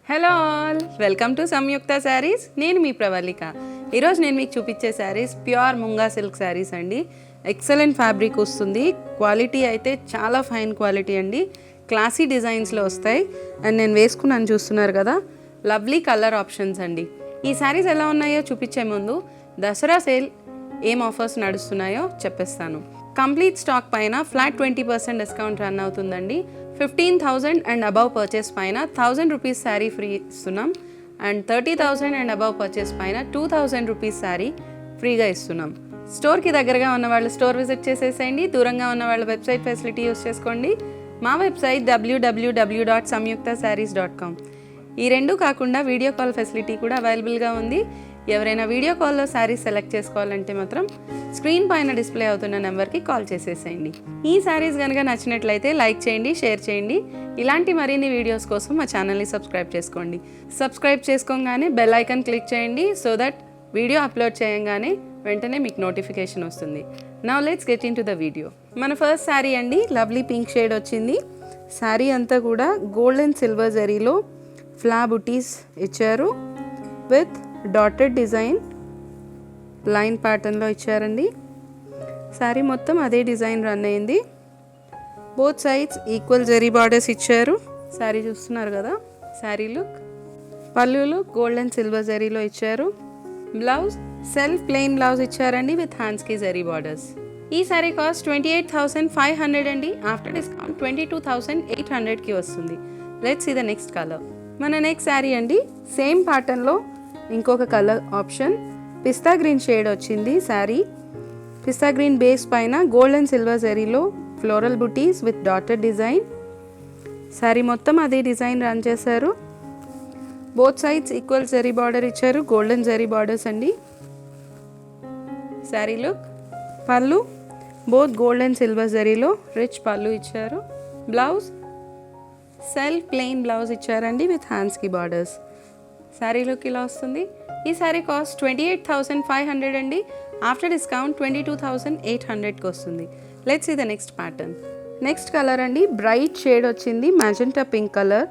Hello all, welcome to సంయుక్త శారీస్. నేను మీ ప్రవళిక. ఈరోజు నేను మీకు చూపించే శారీస్ ప్యూర్ ముంగా సిల్క్ శారీస్ అండి. ఎక్సలెంట్ ఫ్యాబ్రిక్ వస్తుంది. క్వాలిటీ అయితే చాలా ఫైన్ క్వాలిటీ అండి. క్లాసీ డిజైన్స్లో వస్తాయి. అండ్ నేను వేసుకున్నాను, చూస్తున్నారు కదా, లవ్లీ కలర్ ఆప్షన్స్ అండి. ఈ శారీస్ ఎలా ఉన్నాయో చూపించే ముందు దసరా సేల్ ఏం ఆఫర్స్ నడుస్తున్నాయో చెప్పేస్తాను. కంప్లీట్ స్టాక్ పైన ఫ్లాట్ 20% డిస్కౌంట్ రన్ అవుతుందండి. 15,000 అండ్ అబవ్ పర్చేస్ పైన 1,000 రూపీస్ శారీ ఫ్రీ ఇస్తున్నాం. అండ్ 30,000 అండ్ అబవ్ పర్చేస్ పైన 2,000 రూపీస్ శారీ ఫ్రీగా ఇస్తున్నాం. స్టోర్కి దగ్గరగా ఉన్న వాళ్ళు స్టోర్ విజిట్ చేసేసేయండి. దూరంగా ఉన్న వాళ్ళ వెబ్సైట్ ఫెసిలిటీ యూస్ చేసుకోండి. మా వెబ్సైట్ www.samyuktasarees.com. ఈ రెండు కాకుండా వీడియో కాల్ ఫెసిలిటీ కూడా అవైలబుల్గా ఉంది. ఎవరైనా వీడియో కాల్లో శారీస్ సెలెక్ట్ చేసుకోవాలంటే మాత్రం స్క్రీన్ పైన డిస్ప్లే అవుతున్న నెంబర్కి కాల్ చేసేసేయండి. ఈ శారీస్ కనుక నచ్చినట్లయితే లైక్ చేయండి, షేర్ చేయండి. ఇలాంటి మరిన్ని వీడియోస్ కోసం మా ఛానల్ని సబ్స్క్రైబ్ చేసుకోండి. సబ్స్క్రైబ్ చేసుకోగానే బెల్ ఐకాన్ క్లిక్ చేయండి, సో దట్ వీడియో అప్లోడ్ చేయగానే వెంటనే మీకు నోటిఫికేషన్ వస్తుంది. Now let's get in to the video. మన ఫస్ట్ శారీ అండి, లవ్లీ పింక్ షేడ్ వచ్చింది. శారీ అంతా కూడా గోల్డ్ అండ్ సిల్వర్ జరీలో ఫ్లా బుటీస్ ఇచ్చారు. విత్ డాటెడ్ డిజైన్ లైన్ ప్యాటర్న్లో ఇచ్చారండి. శారీ మొత్తం అదే డిజైన్ రన్ అయింది. Both sides equal zari borders ఇచ్చారు. శారీ చూస్తున్నారు కదా, శారీ లుక్. పళ్ళులో గోల్డ్ అండ్ సిల్వర్ జరీలో ఇచ్చారు. బ్లౌజ్ సెల్ఫ్ ప్లెయిన్ బ్లౌజ్ ఇచ్చారండి విత్ హ్యాండ్స్కి జరీ బార్డర్స్. ఈ శారీ కాస్ట్ 28,500 అండి. ఆఫ్టర్ డిస్కౌంట్ 22,800కి వస్తుంది. Let's see the next colour. మన నెక్స్ట్ శారీ అండి, సేమ్ ప్యాటర్న్లో ఇంకొక కలర్ ఆప్షన్. పిస్తా గ్రీన్ షేడ్ వచ్చింది శారీ. పిస్తా గ్రీన్ బేస్ పైన గోల్డ్ అండ్ సిల్వర్ జరీలో floral buttis with dotted design. Sari మొత్తం అదే డిజైన్ రన్ చేశారు. Both sides equal zari border ఇచ్చారు, గోల్డెన్ జరీ బార్డర్స్ అండి. శారీ లుక్. పళ్ళు బోత్ గోల్డ్ అండ్ సిల్వర్ జరీలో రిచ్ పళ్ళు ఇచ్చారు. బ్లౌజ్ సెల్ఫ్ ప్లెయిన్ బ్లౌజ్ ఇచ్చారండి విత్ హ్యాండ్స్కి బార్డర్స్. శారీ లుక్ ఇలా వస్తుంది. ఈ శారీ కాస్ట్ 28,500 అండి. ఆఫ్టర్ డిస్కౌంట్ 22,800కి వస్తుంది. Let's see the next pattern. Next colour అండి, బ్రైట్ షేడ్ వచ్చింది, magenta pink colour.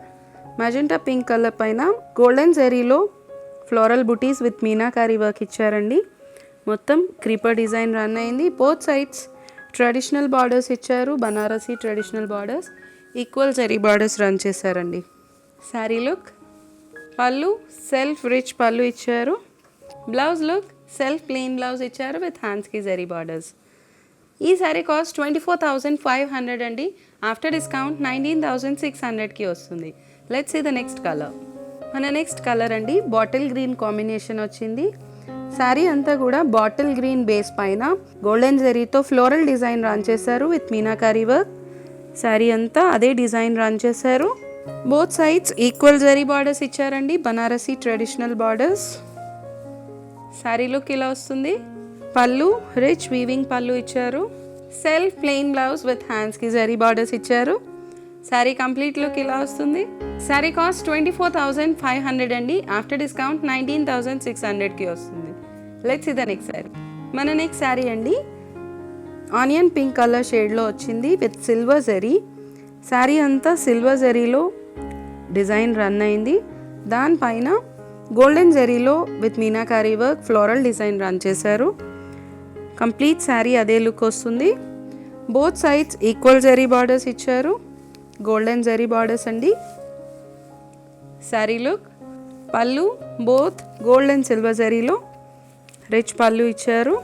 Magenta pink colour పైన గోల్డెన్ జరీలో floral buttis with meenakari work ఇచ్చారండి. మొత్తం క్రీపర్ డిజైన్ రన్ అయింది. బోత్ సైడ్స్ ట్రెడిషనల్ బార్డర్స్ ఇచ్చారు, Banarasi traditional borders. Equal zari borders run చేశారండి. Sari look. Pallu self rich పళ్ళు ఇచ్చారు. Blouse look self plain blouse ఇచ్చారు విత్ హ్యాండ్స్కి జరీ బార్డర్స్. ఈ శారీ కాస్ట్ 24,500 అండి. ఆఫ్టర్ డిస్కౌంట్ 19,600కి వస్తుంది. Let's see the next colour. మన నెక్స్ట్ కలర్ అండి, బాటిల్ గ్రీన్ కాంబినేషన్ వచ్చింది. శారీ అంతా కూడా బాటిల్ గ్రీన్ బేస్ పైన గోల్డెన్ జరీతో ఫ్లోరల్ డిజైన్ రన్ చేశారు విత్ మీనాకారీ వర్క్. శారీ అంతా అదే డిజైన్ రన్ చేశారు. Both sides equal zari borders ఇచ్చారండి, Banarasi traditional borders. Sari look ఇలా వస్తుంది. పళ్ళు రిచ్ వీవింగ్ పళ్ళు ఇచ్చారు. సెల్ఫ్ ప్లెయిన్ బ్లౌజ్ విత్ హ్యాండ్స్కి జరీ బార్డర్స్ ఇచ్చారు. శారీ కంప్లీట్ లుక్ ఇలా వస్తుంది. శారీ కాస్ట్ 24,500 అండి. ఆఫ్టర్ డిస్కౌంట్ 19,600కి వస్తుంది. Let's see the next sari. మన నెక్స్ట్ శారీ అండి, ఆనియన్ పింక్ కలర్ షేడ్లో వచ్చింది విత్ సిల్వర్ జరీ. శారీ అంతా సిల్వర్ జరీలో డిజైన్ రన్ అయింది. దానిపైన గోల్డెన్ జరీలో with meenakari work floral design run చేశారు. కంప్లీట్ శారీ అదే లుక్ వస్తుంది. Both sides equal zari borders ఇచ్చారు, గోల్డెన్ జరీ బార్డర్స్ అండి. శారీ లుక్. పళ్ళు బోత్ గోల్డ్ అండ్ సిల్వర్ జరీలో రిచ్ పళ్ళు ఇచ్చారు.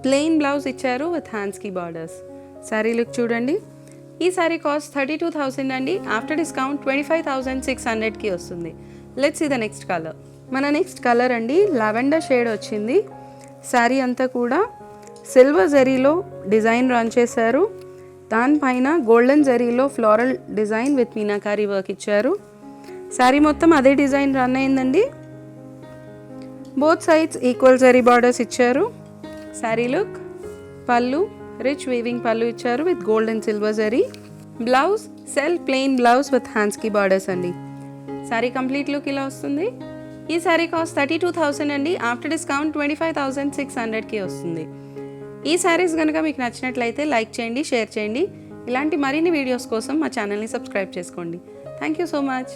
ప్లెయిన్ బ్లౌజ్ ఇచ్చారు విత్ హ్యాండ్స్కి బార్డర్స్. శారీ లుక్ చూడండి. ఈ శారీ కాస్ట్ 32,000 అండి. ఆఫ్టర్ డిస్కౌంట్ 25,600కి వస్తుంది. Let's see the next colour. మన నెక్స్ట్ కలర్ అండి, లావెండర్ షేడ్ వచ్చింది. శారీ అంతా కూడా సిల్వర్ జరీలో డిజైన్ రన్ చేశారు. దానిపైన గోల్డెన్ జరీలో floral design with meenakari work ఇచ్చారు. శారీ మొత్తం అదే డిజైన్ రన్ అయిందండి. Both sides equal zari borders ఇచ్చారు. శారీ లుక్. పళ్ళు రిచ్ వీవింగ్ పళ్ళు ఇచ్చారు with gold and silver zari. Blouse self plain blouse with హ్యాండ్స్కి బార్డర్స్ అండి. శారీ కంప్లీట్ లుక్ ఇలా వస్తుంది. ఈ శారీ కాస్ట్ 32,000 అండి. ఆఫ్టర్ డిస్కౌంట్ 25,600కి వస్తుంది. ఈ శారీస్ కనుక మీకు నచ్చినట్లయితే లైక్ చేయండి, షేర్ చేయండి. ఇలాంటి మరిన్ని వీడియోస్ కోసం మా ఛానల్ని సబ్స్క్రైబ్ చేసుకోండి. Thank you so much.